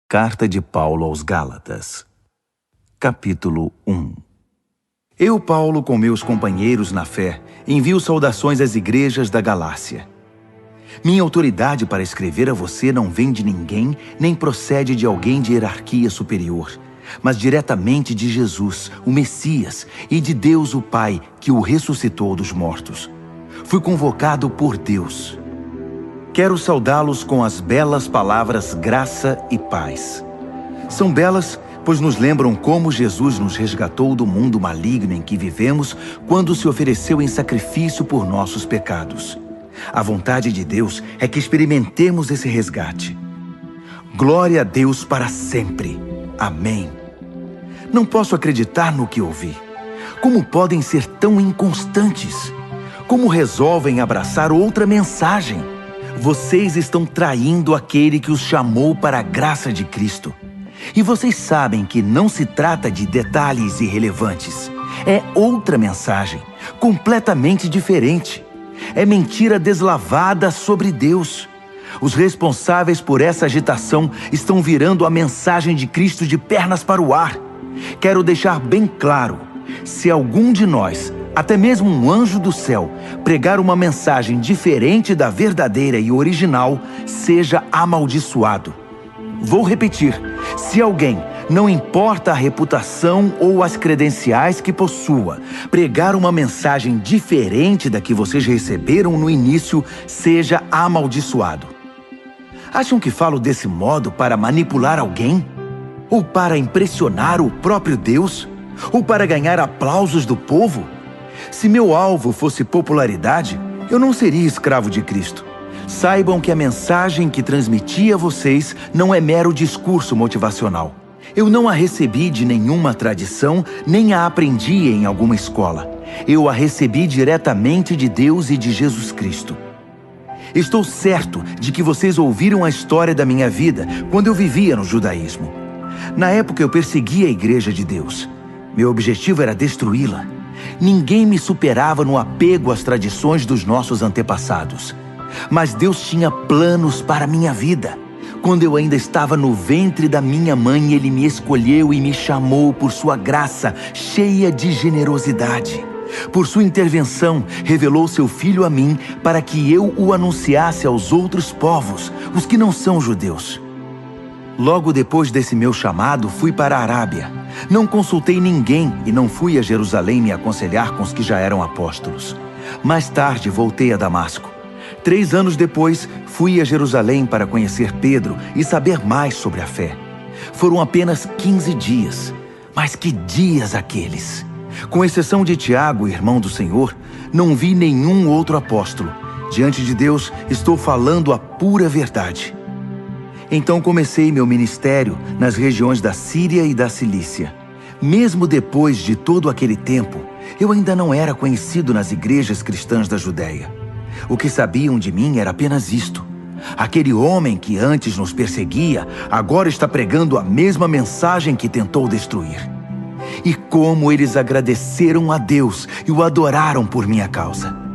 Carta de Paulo aos Gálatas, capítulo 1. Eu, Paulo, com meus companheiros na fé, envio saudações às igrejas da Galácia. Minha autoridade para escrever a você não vem de ninguém, nem procede de alguém de hierarquia superior, mas diretamente de Jesus, o Messias, e de Deus o Pai, que o ressuscitou dos mortos. Fui convocado por Deus. Quero saudá-los com as belas palavras graça e paz. São belas, pois nos lembram como Jesus nos resgatou do mundo maligno em que vivemos quando se ofereceu em sacrifício por nossos pecados. A vontade de Deus é que experimentemos esse resgate. Glória a Deus para sempre. Amém. Não posso acreditar no que ouvi. Como podem ser tão inconstantes? Como resolvem abraçar outra mensagem? Vocês estão traindo aquele que os chamou para a graça de Cristo. E vocês sabem que não se trata de detalhes irrelevantes. É outra mensagem, completamente diferente. É mentira deslavada sobre Deus. Os responsáveis por essa agitação estão virando a mensagem de Cristo de pernas para o ar. Quero deixar bem claro, se algum de nós, até mesmo um anjo do céu, pregar uma mensagem diferente da verdadeira e original, seja amaldiçoado. Vou repetir, se alguém, não importa a reputação ou as credenciais que possua, pregar uma mensagem diferente da que vocês receberam no início, seja amaldiçoado. Acham que falo desse modo para manipular alguém? Ou para impressionar o próprio Deus? Ou para ganhar aplausos do povo? Se meu alvo fosse popularidade, eu não seria escravo de Cristo. Saibam que a mensagem que transmiti a vocês não é mero discurso motivacional. Eu não a recebi de nenhuma tradição, nem a aprendi em alguma escola. Eu a recebi diretamente de Deus e de Jesus Cristo. Estou certo de que vocês ouviram a história da minha vida quando eu vivia no judaísmo. Na época eu perseguia a Igreja de Deus. Meu objetivo era destruí-la. Ninguém me superava no apego às tradições dos nossos antepassados. Mas Deus tinha planos para a minha vida. Quando eu ainda estava no ventre da minha mãe, Ele me escolheu e me chamou por sua graça, cheia de generosidade. Por sua intervenção, revelou seu Filho a mim para que eu o anunciasse aos outros povos, os que não são judeus. Logo depois desse meu chamado, fui para a Arábia. Não consultei ninguém e não fui a Jerusalém me aconselhar com os que já eram apóstolos. Mais tarde, voltei a Damasco. 3 anos depois, fui a Jerusalém para conhecer Pedro e saber mais sobre a fé. Foram apenas 15 dias, mas que dias aqueles! Com exceção de Tiago, irmão do Senhor, não vi nenhum outro apóstolo. Diante de Deus, estou falando a pura verdade. Então comecei meu ministério nas regiões da Síria e da Cilícia. Mesmo depois de todo aquele tempo, eu ainda não era conhecido nas igrejas cristãs da Judéia. O que sabiam de mim era apenas isto: aquele homem que antes nos perseguia, agora está pregando a mesma mensagem que tentou destruir. E como eles agradeceram a Deus e o adoraram por minha causa.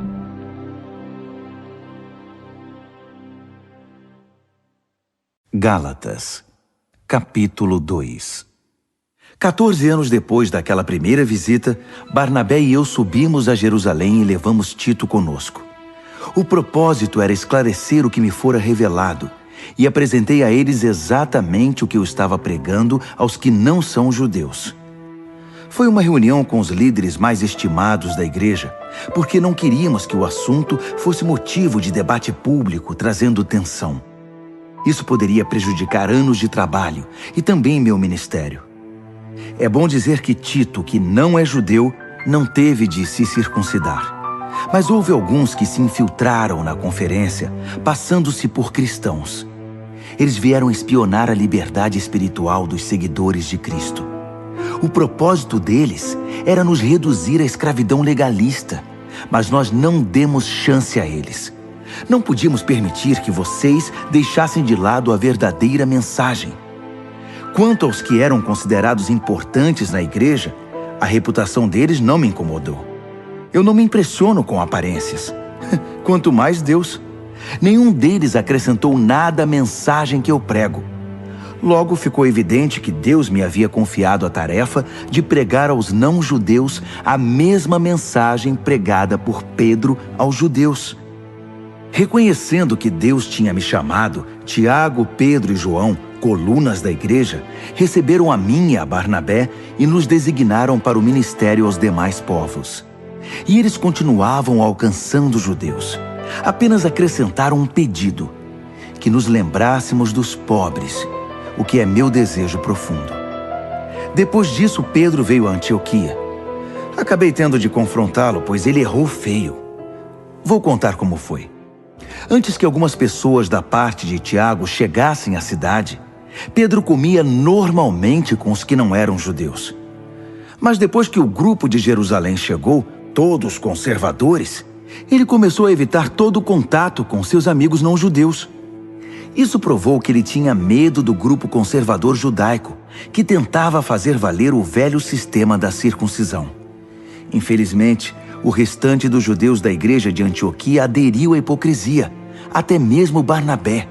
Gálatas, capítulo 2. 14 anos depois daquela primeira visita, Barnabé e eu subimos a Jerusalém e levamos Tito conosco. O propósito era esclarecer o que me fora revelado, e apresentei a eles exatamente o que eu estava pregando aos que não são judeus. Foi uma reunião com os líderes mais estimados da igreja, porque não queríamos que o assunto fosse motivo de debate público, trazendo tensão. Isso poderia prejudicar anos de trabalho e também meu ministério. É bom dizer que Tito, que não é judeu, não teve de se circuncidar. Mas houve alguns que se infiltraram na conferência, passando-se por cristãos. Eles vieram espionar a liberdade espiritual dos seguidores de Cristo. O propósito deles era nos reduzir à escravidão legalista, mas nós não demos chance a eles. Não podíamos permitir que vocês deixassem de lado a verdadeira mensagem. Quanto aos que eram considerados importantes na igreja, a reputação deles não me incomodou. Eu não me impressiono com aparências. Quanto mais Deus. Nenhum deles acrescentou nada à mensagem que eu prego. Logo ficou evidente que Deus me havia confiado a tarefa de pregar aos não-judeus a mesma mensagem pregada por Pedro aos judeus. Reconhecendo que Deus tinha me chamado, Tiago, Pedro e João, colunas da igreja, receberam a mim e a Barnabé e nos designaram para o ministério aos demais povos. E eles continuavam alcançando os judeus. Apenas acrescentaram um pedido: que nos lembrássemos dos pobres, o que é meu desejo profundo. Depois disso, Pedro veio a Antioquia. Acabei tendo de confrontá-lo, pois ele errou feio. Vou contar como foi. Antes que algumas pessoas da parte de Tiago chegassem à cidade, Pedro comia normalmente com os que não eram judeus. Mas depois que o grupo de Jerusalém chegou, todos conservadores, ele começou a evitar todo contato com seus amigos não-judeus. Isso provou que ele tinha medo do grupo conservador judaico, que tentava fazer valer o velho sistema da circuncisão. Infelizmente, o restante dos judeus da igreja de Antioquia aderiu à hipocrisia, até mesmo Barnabé.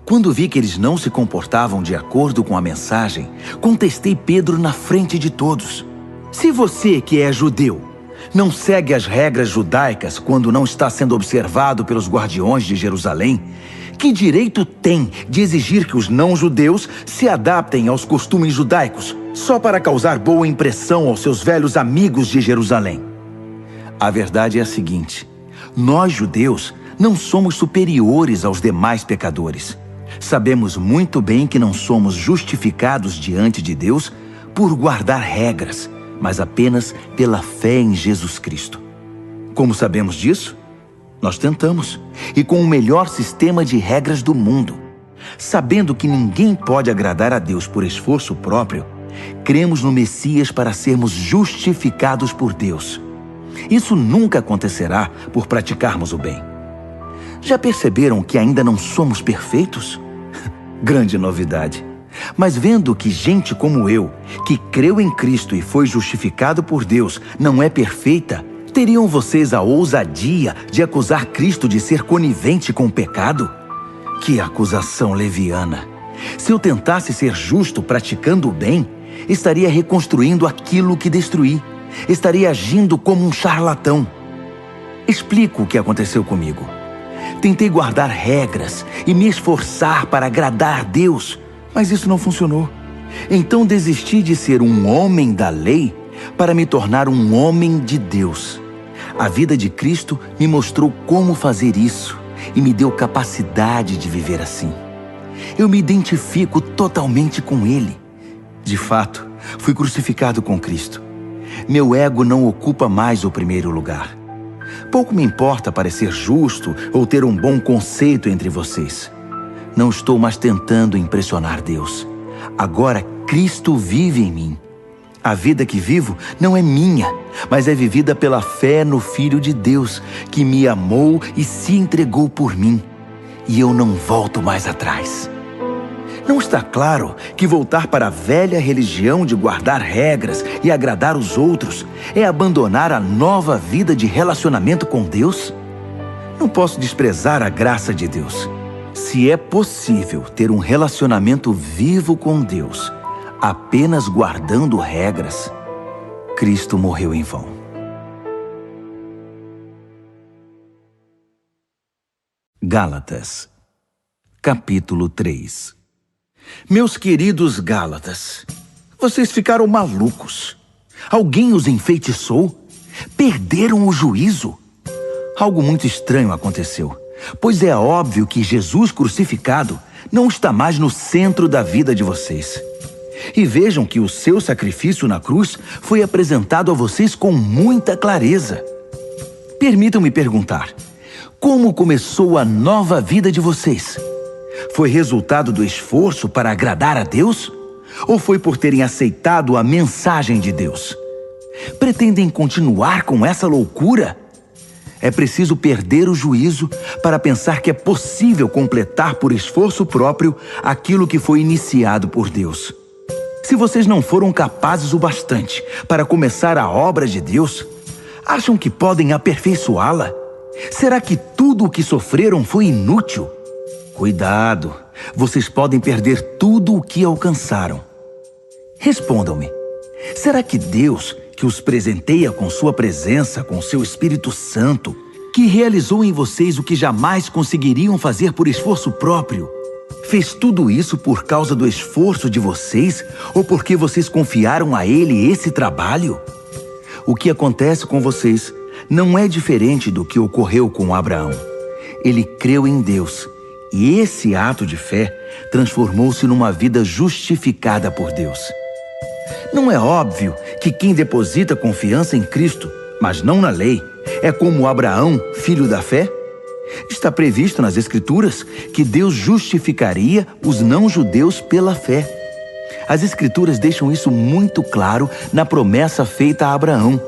Quando vi que eles não se comportavam de acordo com a mensagem, contestei Pedro na frente de todos. Se você, que é judeu, não segue as regras judaicas quando não está sendo observado pelos guardiões de Jerusalém, que direito tem de exigir que os não-judeus se adaptem aos costumes judaicos só para causar boa impressão aos seus velhos amigos de Jerusalém? A verdade é a seguinte: nós, judeus, não somos superiores aos demais pecadores. Sabemos muito bem que não somos justificados diante de Deus por guardar regras, mas apenas pela fé em Jesus Cristo. Como sabemos disso? Nós tentamos, e com o melhor sistema de regras do mundo. Sabendo que ninguém pode agradar a Deus por esforço próprio, cremos no Messias para sermos justificados por Deus. Isso nunca acontecerá por praticarmos o bem. Já perceberam que ainda não somos perfeitos? Grande novidade. Mas vendo que gente como eu, que creu em Cristo e foi justificado por Deus, não é perfeita, teriam vocês a ousadia de acusar Cristo de ser conivente com o pecado? Que acusação leviana! Se eu tentasse ser justo praticando o bem, estaria reconstruindo aquilo que destruí. Estaria agindo como um charlatão. Explico o que aconteceu comigo. Tentei guardar regras e me esforçar para agradar a Deus, mas isso não funcionou. Então desisti de ser um homem da lei para me tornar um homem de Deus. A vida de Cristo me mostrou como fazer isso e me deu capacidade de viver assim. Eu me identifico totalmente com Ele. De fato, fui crucificado com Cristo. Meu ego não ocupa mais o primeiro lugar. Pouco me importa parecer justo ou ter um bom conceito entre vocês. Não estou mais tentando impressionar Deus. Agora Cristo vive em mim. A vida que vivo não é minha, mas é vivida pela fé no Filho de Deus, que me amou e se entregou por mim. E eu não volto mais atrás. Não está claro que voltar para a velha religião de guardar regras e agradar os outros é abandonar a nova vida de relacionamento com Deus? Não posso desprezar a graça de Deus. Se é possível ter um relacionamento vivo com Deus, apenas guardando regras, Cristo morreu em vão. Gálatas, capítulo 3. Meus queridos Gálatas, vocês ficaram malucos. Alguém os enfeitiçou? Perderam o juízo? Algo muito estranho aconteceu, pois é óbvio que Jesus crucificado não está mais no centro da vida de vocês. E vejam que o seu sacrifício na cruz foi apresentado a vocês com muita clareza. Permitam-me perguntar: como começou a nova vida de vocês? Foi resultado do esforço para agradar a Deus? Ou foi por terem aceitado a mensagem de Deus? Pretendem continuar com essa loucura? É preciso perder o juízo para pensar que é possível completar por esforço próprio aquilo que foi iniciado por Deus. Se vocês não foram capazes o bastante para começar a obra de Deus, acham que podem aperfeiçoá-la? Será que tudo o que sofreram foi inútil? Cuidado! vocês podem perder tudo o que alcançaram. Respondam-me, será que Deus, que os presenteia com sua presença, com seu Espírito Santo, que realizou em vocês o que jamais conseguiriam fazer por esforço próprio, fez tudo isso por causa do esforço de vocês ou porque vocês confiaram a Ele esse trabalho? O que acontece com vocês não é diferente do que ocorreu com Abraão. Ele creu em Deus e esse ato de fé transformou-se numa vida justificada por Deus. Não é óbvio que quem deposita confiança em Cristo, mas não na lei, é como Abraão, filho da fé? Está previsto nas Escrituras que Deus justificaria os não-judeus pela fé. As Escrituras deixam isso muito claro na promessa feita a Abraão.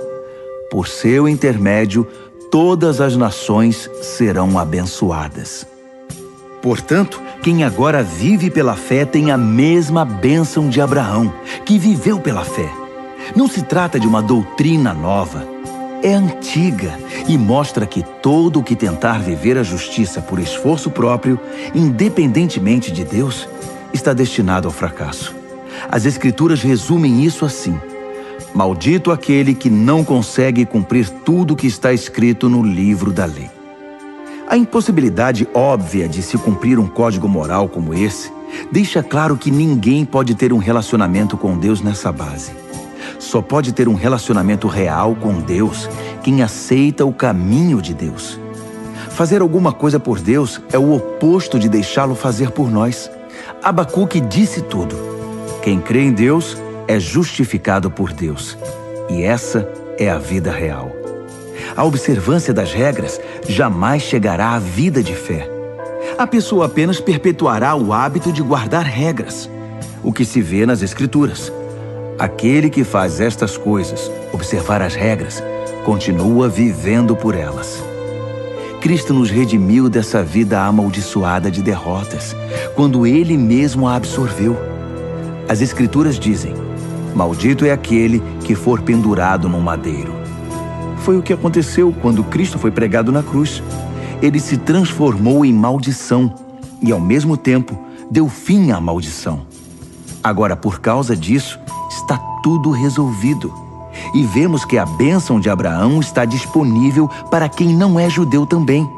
Por seu intermédio, todas as nações serão abençoadas. Portanto, quem agora vive pela fé tem a mesma bênção de Abraão, que viveu pela fé. Não se trata de uma doutrina nova. É antiga e mostra que todo o que tentar viver a justiça por esforço próprio, independentemente de Deus, está destinado ao fracasso. As Escrituras resumem isso assim: maldito aquele que não consegue cumprir tudo o que está escrito no livro da lei. A impossibilidade óbvia de se cumprir um código moral como esse deixa claro que ninguém pode ter um relacionamento com Deus nessa base. Só pode ter um relacionamento real com Deus quem aceita o caminho de Deus. Fazer alguma coisa por Deus é o oposto de deixá-lo fazer por nós. Abacuque disse tudo. Quem crê em Deus é justificado por Deus. E essa é a vida real. A observância das regras jamais chegará à vida de fé. A pessoa apenas perpetuará o hábito de guardar regras, o que se vê nas Escrituras. Aquele que faz estas coisas, observar as regras, continua vivendo por elas. Cristo nos redimiu dessa vida amaldiçoada de derrotas, quando Ele mesmo a absorveu. As Escrituras dizem: maldito é aquele que for pendurado num madeiro. Foi o que aconteceu quando Cristo foi pregado na cruz. Ele se transformou em maldição e, ao mesmo tempo, deu fim à maldição. Agora, por causa disso, está tudo resolvido. E vemos que a bênção de Abraão está disponível para quem não é judeu também.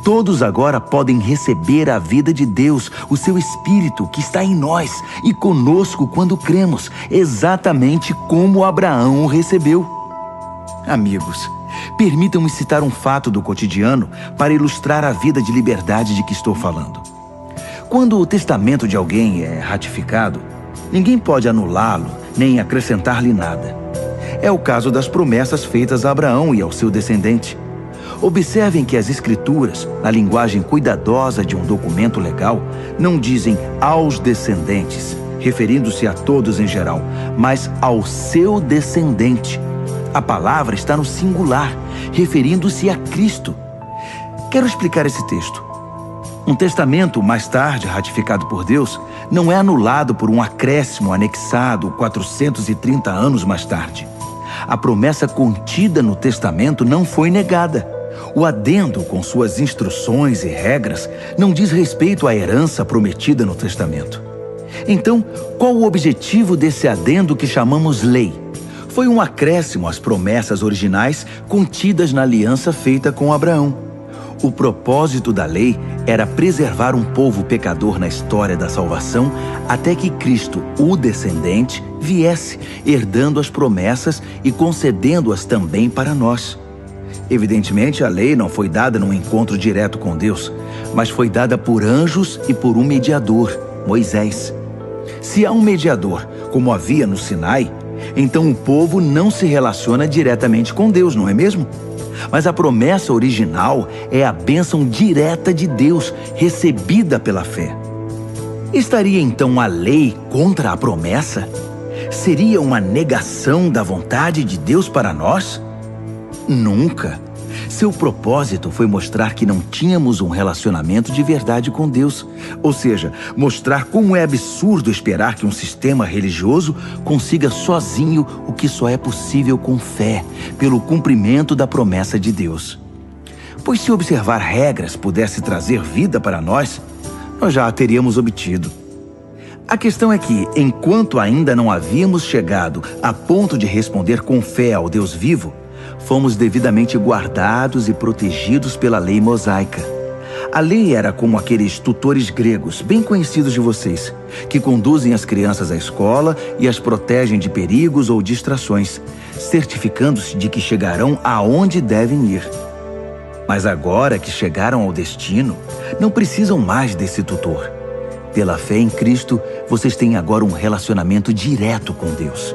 Todos agora podem receber a vida de Deus, o seu Espírito que está em nós e conosco quando cremos, exatamente como Abraão o recebeu. Amigos, permitam-me citar um fato do cotidiano para ilustrar a vida de liberdade de que estou falando. Quando o testamento de alguém é ratificado, ninguém pode anulá-lo nem acrescentar-lhe nada. É o caso das promessas feitas a Abraão e ao seu descendente. Observem que as Escrituras, na linguagem cuidadosa de um documento legal, não dizem aos descendentes, referindo-se a todos em geral, mas ao seu descendente. A palavra está no singular, referindo-se a Cristo. Quero explicar esse texto. Um testamento, mais tarde ratificado por Deus, não é anulado por um acréscimo anexado 430 anos mais tarde. A promessa contida no testamento não foi negada. O adendo, com suas instruções e regras, não diz respeito à herança prometida no testamento. Então, qual o objetivo desse adendo que chamamos lei? Foi um acréscimo às promessas originais contidas na aliança feita com Abraão. O propósito da lei era preservar um povo pecador na história da salvação até que Cristo, o descendente, viesse, herdando as promessas e concedendo-as também para nós. Evidentemente, a lei não foi dada num encontro direto com Deus, mas foi dada por anjos e por um mediador, Moisés. Se há um mediador, como havia no Sinai, então o povo não se relaciona diretamente com Deus, não é mesmo? Mas a promessa original é a bênção direta de Deus, recebida pela fé. Estaria então a lei contra a promessa? Seria uma negação da vontade de Deus para nós? Nunca. Seu propósito foi mostrar que não tínhamos um relacionamento de verdade com Deus. Ou seja, mostrar como é absurdo esperar que um sistema religioso consiga sozinho o que só é possível com fé, pelo cumprimento da promessa de Deus. Pois se observar regras pudesse trazer vida para nós, nós já a teríamos obtido. A questão é que, enquanto ainda não havíamos chegado a ponto de responder com fé ao Deus vivo, fomos devidamente guardados e protegidos pela lei mosaica. A lei era como aqueles tutores gregos, bem conhecidos de vocês, que conduzem as crianças à escola e as protegem de perigos ou distrações, certificando-se de que chegarão aonde devem ir. Mas agora que chegaram ao destino, não precisam mais desse tutor. Pela fé em Cristo, vocês têm agora um relacionamento direto com Deus.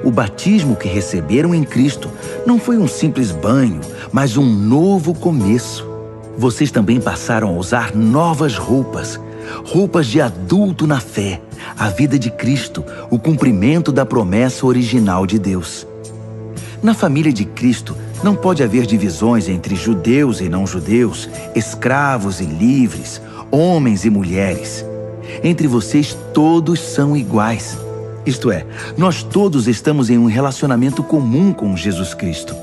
O batismo que receberam em Cristo não foi um simples banho, mas um novo começo. Vocês também passaram a usar novas roupas, roupas de adulto na fé, a vida de Cristo, o cumprimento da promessa original de Deus. Na família de Cristo, não pode haver divisões entre judeus e não-judeus, escravos e livres, homens e mulheres. Entre vocês, todos são iguais. Isto é, nós todos estamos em um relacionamento comum com Jesus Cristo.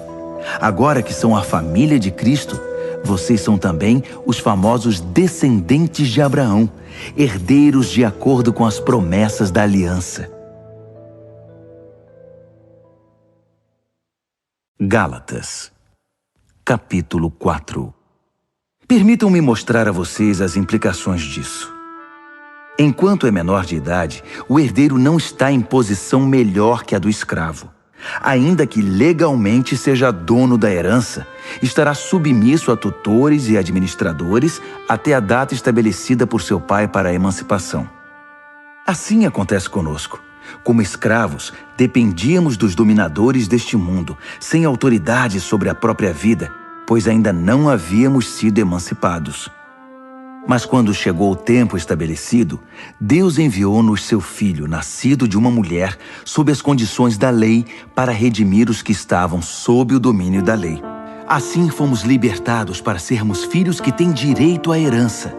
Agora que são a família de Cristo, vocês são também os famosos descendentes de Abraão, herdeiros de acordo com as promessas da aliança. Gálatas, capítulo 4. Permitam-me mostrar a vocês as implicações disso. Enquanto é menor de idade, o herdeiro não está em posição melhor que a do escravo. Ainda que legalmente seja dono da herança, estará submisso a tutores e administradores até a data estabelecida por seu pai para a emancipação. Assim acontece conosco. Como escravos, dependíamos dos dominadores deste mundo, sem autoridade sobre a própria vida, pois ainda não havíamos sido emancipados. Mas quando chegou o tempo estabelecido, Deus enviou-nos seu Filho, nascido de uma mulher, sob as condições da lei, para redimir os que estavam sob o domínio da lei. Assim fomos libertados para sermos filhos que têm direito à herança.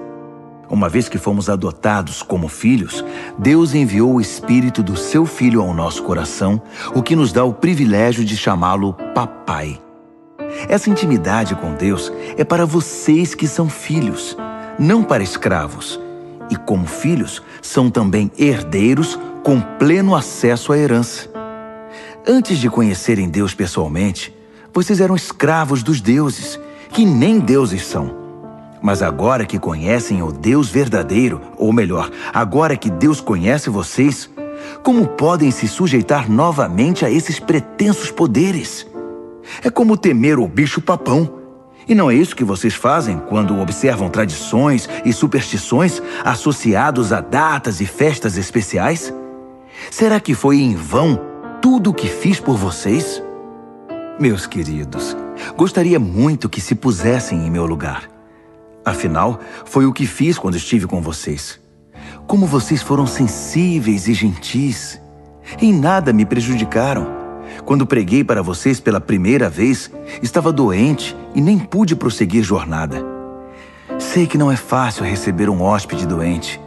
Uma vez que fomos adotados como filhos, Deus enviou o Espírito do seu Filho ao nosso coração, o que nos dá o privilégio de chamá-lo Papai. Essa intimidade com Deus é para vocês que são filhos, não para escravos, e como filhos, são também herdeiros com pleno acesso à herança. Antes de conhecerem Deus pessoalmente, vocês eram escravos dos deuses, que nem deuses são. Mas agora que conhecem o Deus verdadeiro, ou melhor, agora que Deus conhece vocês, como podem se sujeitar novamente a esses pretensos poderes? É como temer o bicho-papão. E não é isso que vocês fazem quando observam tradições e superstições associados a datas e festas especiais? Será que foi em vão tudo o que fiz por vocês? Meus queridos, gostaria muito que se pusessem em meu lugar. Afinal, foi o que fiz quando estive com vocês. Como vocês foram sensíveis e gentis. Em nada me prejudicaram. Quando preguei para vocês pela primeira vez, estava doente e nem pude prosseguir jornada. Sei que não é fácil receber um hóspede doente,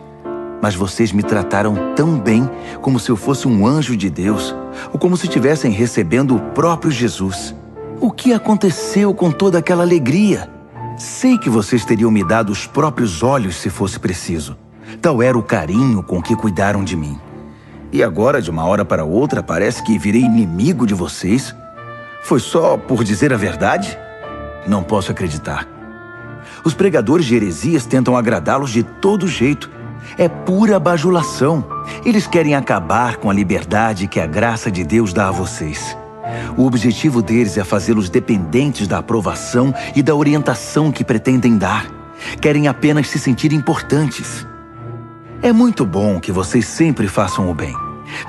mas vocês me trataram tão bem como se eu fosse um anjo de Deus, ou como se estivessem recebendo o próprio Jesus. O que aconteceu com toda aquela alegria? Sei que vocês teriam me dado os próprios olhos se fosse preciso. Tal era o carinho com que cuidaram de mim. E agora, de uma hora para outra, parece que virei inimigo de vocês? Foi só por dizer a verdade? Não posso acreditar. Os pregadores de heresias tentam agradá-los de todo jeito. É pura bajulação. Eles querem acabar com a liberdade que a graça de Deus dá a vocês. O objetivo deles é fazê-los dependentes da aprovação e da orientação que pretendem dar. Querem apenas se sentir importantes. É muito bom que vocês sempre façam o bem,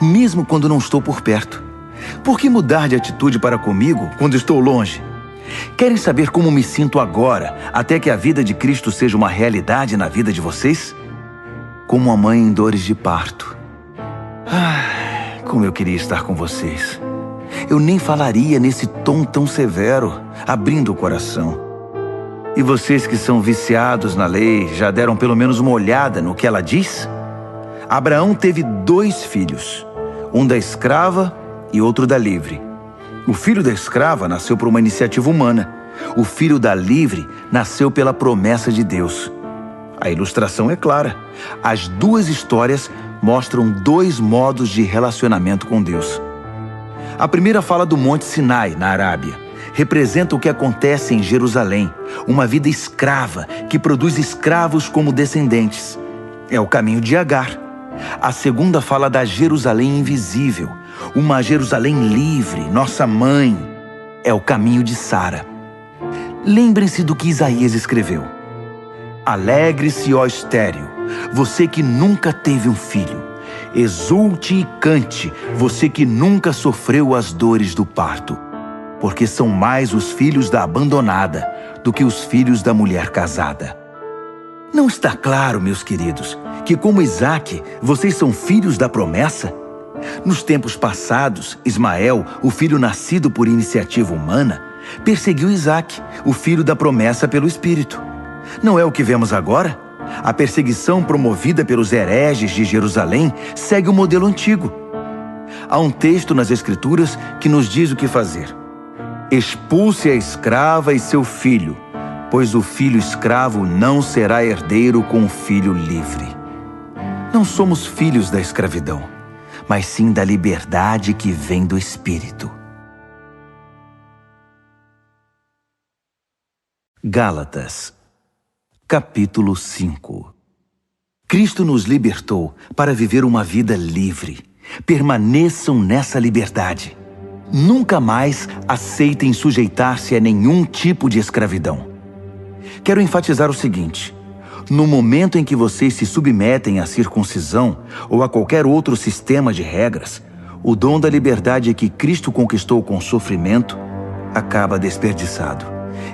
mesmo quando não estou por perto. Por que mudar de atitude para comigo quando estou longe? Querem saber como me sinto agora, até que a vida de Cristo seja uma realidade na vida de vocês? Como a mãe em dores de parto. Como eu queria estar com vocês. Eu nem falaria nesse tom tão severo, abrindo o coração. E vocês que são viciados na lei, já deram pelo menos uma olhada no que ela diz? Abraão teve 2 filhos, um da escrava e outro da livre. O filho da escrava nasceu por uma iniciativa humana. O filho da livre nasceu pela promessa de Deus. A ilustração é clara. As duas histórias mostram dois modos de relacionamento com Deus. A primeira fala do Monte Sinai, na Arábia. Representa o que acontece em Jerusalém, uma vida escrava que produz escravos como descendentes. É o caminho de Agar. A segunda fala da Jerusalém invisível, uma Jerusalém livre, nossa mãe. É o caminho de Sara. Lembrem-se do que Isaías escreveu. Alegre-se, ó estéril, você que nunca teve um filho. Exulte e cante, você que nunca sofreu as dores do parto. Porque são mais os filhos da abandonada do que os filhos da mulher casada. Não está claro, meus queridos, que como Isaque, vocês são filhos da promessa? Nos tempos passados, Ismael, o filho nascido por iniciativa humana, perseguiu Isaque, o filho da promessa pelo Espírito. Não é o que vemos agora? A perseguição promovida pelos hereges de Jerusalém segue o modelo antigo. Há um texto nas Escrituras que nos diz o que fazer. Expulse a escrava e seu filho, pois o filho escravo não será herdeiro com o filho livre. Não somos filhos da escravidão, mas sim da liberdade que vem do Espírito. Gálatas, capítulo 5. Cristo nos libertou para viver uma vida livre. Permaneçam nessa liberdade. Nunca mais aceitem sujeitar-se a nenhum tipo de escravidão. Quero enfatizar o seguinte: no momento em que vocês se submetem à circuncisão ou a qualquer outro sistema de regras, o dom da liberdade que Cristo conquistou com sofrimento acaba desperdiçado.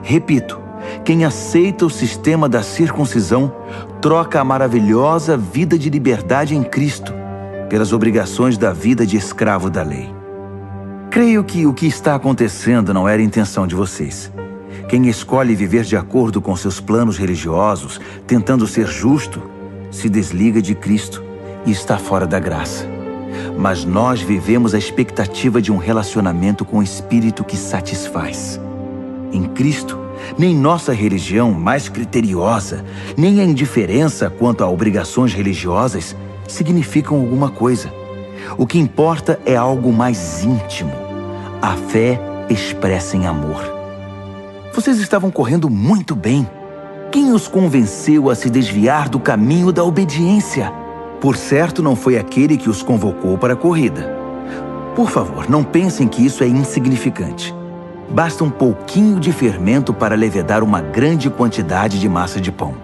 Repito, quem aceita o sistema da circuncisão troca a maravilhosa vida de liberdade em Cristo pelas obrigações da vida de escravo da lei. Creio que o que está acontecendo não era a intenção de vocês. Quem escolhe viver de acordo com seus planos religiosos, tentando ser justo, se desliga de Cristo e está fora da graça. Mas nós vivemos a expectativa de um relacionamento com o Espírito que satisfaz. Em Cristo, nem nossa religião mais criteriosa, nem a indiferença quanto a obrigações religiosas significam alguma coisa. O que importa é algo mais íntimo. A fé expressa em amor. Vocês estavam correndo muito bem. Quem os convenceu a se desviar do caminho da obediência? Por certo, não foi aquele que os convocou para a corrida. Por favor, não pensem que isso é insignificante. Basta um pouquinho de fermento para levedar uma grande quantidade de massa de pão.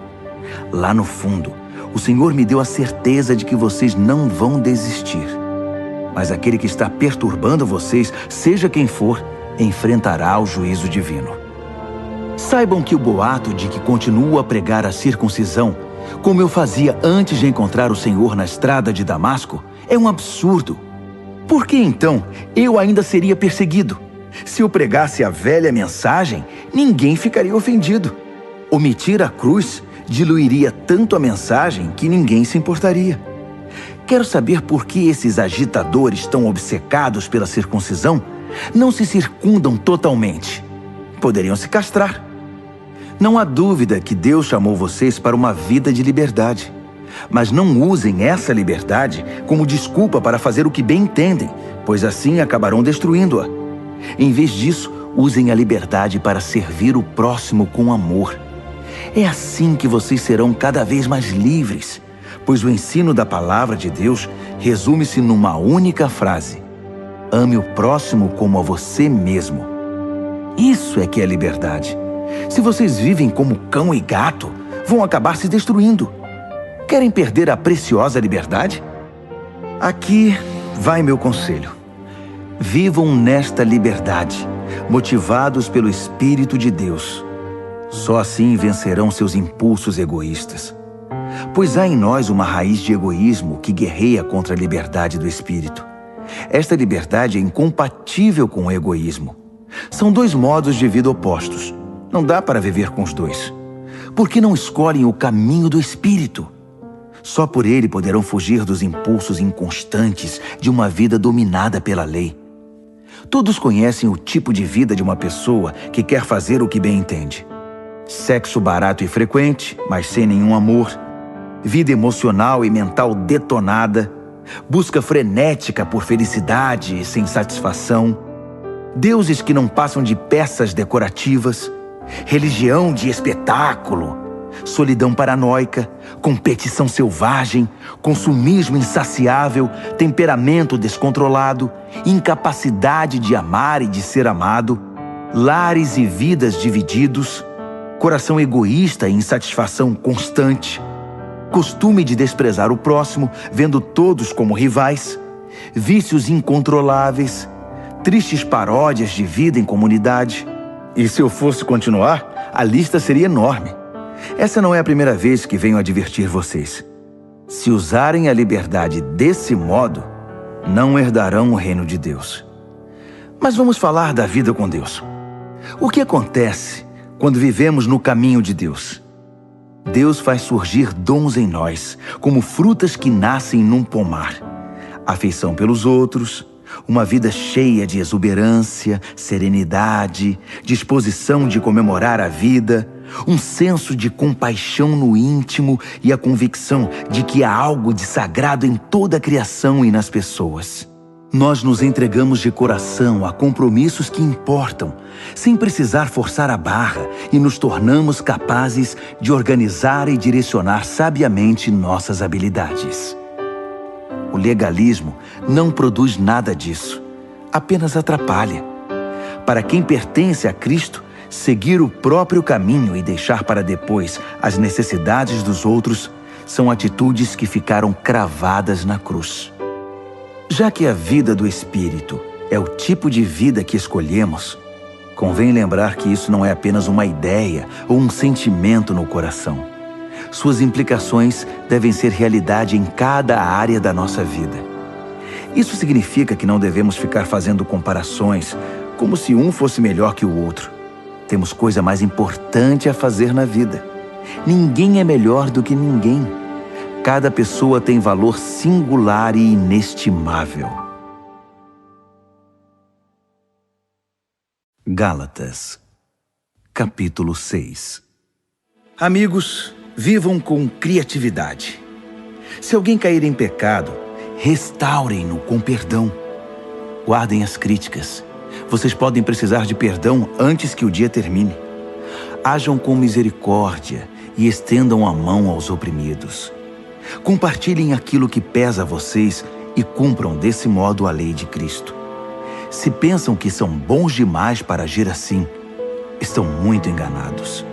Lá no fundo, o Senhor me deu a certeza de que vocês não vão desistir. Mas aquele que está perturbando vocês, seja quem for, enfrentará o juízo divino. Saibam que o boato de que continuo a pregar a circuncisão, como eu fazia antes de encontrar o Senhor na estrada de Damasco, é um absurdo. Por que então eu ainda seria perseguido? Se eu pregasse a velha mensagem, ninguém ficaria ofendido. Omitir a cruz diluiria tanto a mensagem que ninguém se importaria. Quero saber por que esses agitadores tão obcecados pela circuncisão não se circundam totalmente. Poderiam se castrar. Não há dúvida que Deus chamou vocês para uma vida de liberdade. Mas não usem essa liberdade como desculpa para fazer o que bem entendem, pois assim acabarão destruindo-a. Em vez disso, usem a liberdade para servir o próximo com amor. É assim que vocês serão cada vez mais livres, pois o ensino da palavra de Deus resume-se numa única frase: ame o próximo como a você mesmo. Isso é que é liberdade. Se vocês vivem como cão e gato, vão acabar se destruindo. Querem perder a preciosa liberdade? Aqui vai meu conselho. Vivam nesta liberdade, motivados pelo Espírito de Deus. Só assim vencerão seus impulsos egoístas. Pois há em nós uma raiz de egoísmo que guerreia contra a liberdade do Espírito. Esta liberdade é incompatível com o egoísmo. São dois modos de vida opostos. Não dá para viver com os dois. Por que não escolhem o caminho do Espírito? Só por ele poderão fugir dos impulsos inconstantes de uma vida dominada pela lei. Todos conhecem o tipo de vida de uma pessoa que quer fazer o que bem entende. Sexo barato e frequente, mas sem nenhum amor. Vida emocional e mental detonada. Busca frenética por felicidade e sem satisfação. Deuses que não passam de peças decorativas. Religião de espetáculo. Solidão paranoica, competição selvagem, consumismo insaciável, temperamento descontrolado, incapacidade de amar e de ser amado, lares e vidas divididos, coração egoísta e insatisfação constante, costume de desprezar o próximo, vendo todos como rivais, vícios incontroláveis, tristes paródias de vida em comunidade. E se eu fosse continuar, a lista seria enorme. Essa não é a primeira vez que venho advertir vocês. Se usarem a liberdade desse modo, não herdarão o reino de Deus. Mas vamos falar da vida com Deus. O que acontece quando vivemos no caminho de Deus? Deus faz surgir dons em nós, como frutas que nascem num pomar. Afeição pelos outros, uma vida cheia de exuberância, serenidade, disposição de comemorar a vida, um senso de compaixão no íntimo e a convicção de que há algo de sagrado em toda a criação e nas pessoas. Nós nos entregamos de coração a compromissos que importam, sem precisar forçar a barra, e nos tornamos capazes de organizar e direcionar sabiamente nossas habilidades. O legalismo não produz nada disso, apenas atrapalha. Para quem pertence a Cristo, seguir o próprio caminho e deixar para depois as necessidades dos outros são atitudes que ficaram cravadas na cruz. Já que a vida do Espírito é o tipo de vida que escolhemos, convém lembrar que isso não é apenas uma ideia ou um sentimento no coração. Suas implicações devem ser realidade em cada área da nossa vida. Isso significa que não devemos ficar fazendo comparações como se um fosse melhor que o outro. Temos coisa mais importante a fazer na vida. Ninguém é melhor do que ninguém. Cada pessoa tem valor singular e inestimável. Gálatas, capítulo 6. Amigos, vivam com criatividade. Se alguém cair em pecado, restaurem-no com perdão. Guardem as críticas. Vocês podem precisar de perdão antes que o dia termine. Ajam com misericórdia e estendam a mão aos oprimidos. Compartilhem aquilo que pesa a vocês e cumpram desse modo a lei de Cristo. Se pensam que são bons demais para agir assim, estão muito enganados.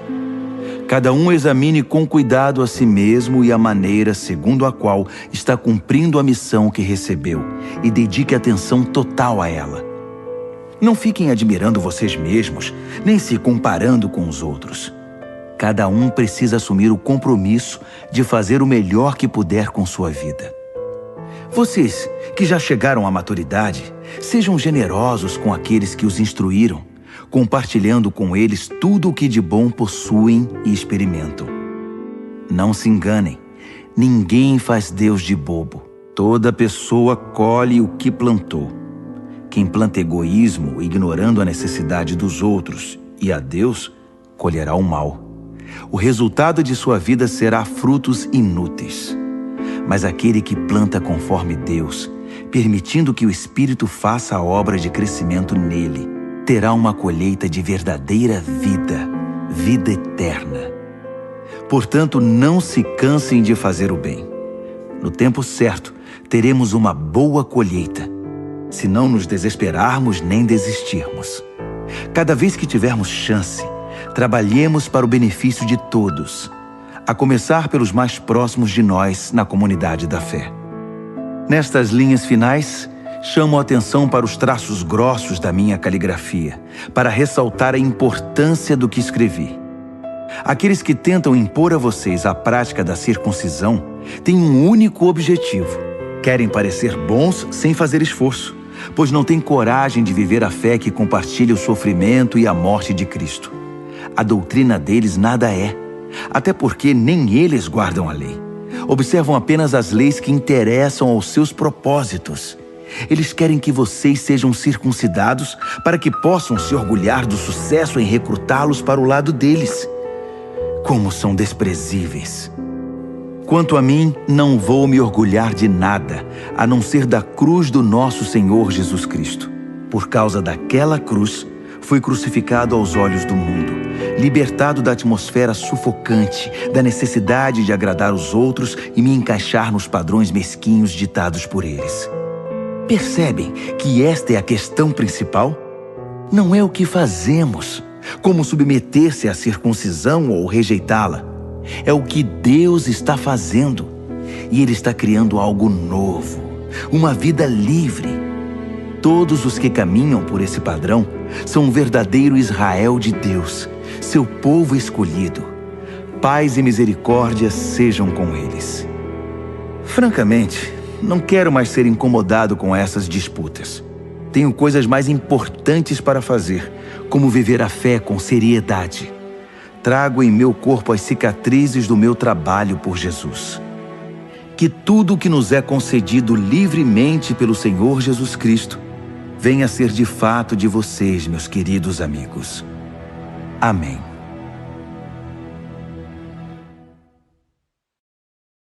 Cada um examine com cuidado a si mesmo e a maneira segundo a qual está cumprindo a missão que recebeu e dedique atenção total a ela. Não fiquem admirando vocês mesmos, nem se comparando com os outros. Cada um precisa assumir o compromisso de fazer o melhor que puder com sua vida. Vocês, que já chegaram à maturidade, sejam generosos com aqueles que os instruíram, compartilhando com eles tudo o que de bom possuem e experimentam. Não se enganem, ninguém faz Deus de bobo. Toda pessoa colhe o que plantou. Quem planta egoísmo, ignorando a necessidade dos outros e a Deus, colherá o mal. O resultado de sua vida será frutos inúteis. Mas aquele que planta conforme Deus, permitindo que o Espírito faça a obra de crescimento nele, terá uma colheita de verdadeira vida, vida eterna. Portanto, não se cansem de fazer o bem. No tempo certo, teremos uma boa colheita, se não nos desesperarmos nem desistirmos. Cada vez que tivermos chance, trabalhemos para o benefício de todos, a começar pelos mais próximos de nós na comunidade da fé. Nestas linhas finais, chamo a atenção para os traços grossos da minha caligrafia, para ressaltar a importância do que escrevi. Aqueles que tentam impor a vocês a prática da circuncisão têm um único objetivo: querem parecer bons sem fazer esforço, pois não têm coragem de viver a fé que compartilha o sofrimento e a morte de Cristo. A doutrina deles nada é, até porque nem eles guardam a lei. Observam apenas as leis que interessam aos seus propósitos. Eles querem que vocês sejam circuncidados para que possam se orgulhar do sucesso em recrutá-los para o lado deles. Como são desprezíveis! Quanto a mim, não vou me orgulhar de nada, a não ser da cruz do nosso Senhor Jesus Cristo. Por causa daquela cruz, fui crucificado aos olhos do mundo, libertado da atmosfera sufocante, da necessidade de agradar os outros e me encaixar nos padrões mesquinhos ditados por eles. Percebem que esta é a questão principal? Não é o que fazemos, como submeter-se à circuncisão ou rejeitá-la. É o que Deus está fazendo. E Ele está criando algo novo, uma vida livre. Todos os que caminham por esse padrão são um verdadeiro Israel de Deus, seu povo escolhido. Paz e misericórdia sejam com eles. Francamente, não quero mais ser incomodado com essas disputas. Tenho coisas mais importantes para fazer, como viver a fé com seriedade. Trago em meu corpo as cicatrizes do meu trabalho por Jesus. Que tudo o que nos é concedido livremente pelo Senhor Jesus Cristo venha a ser de fato de vocês, meus queridos amigos. Amém.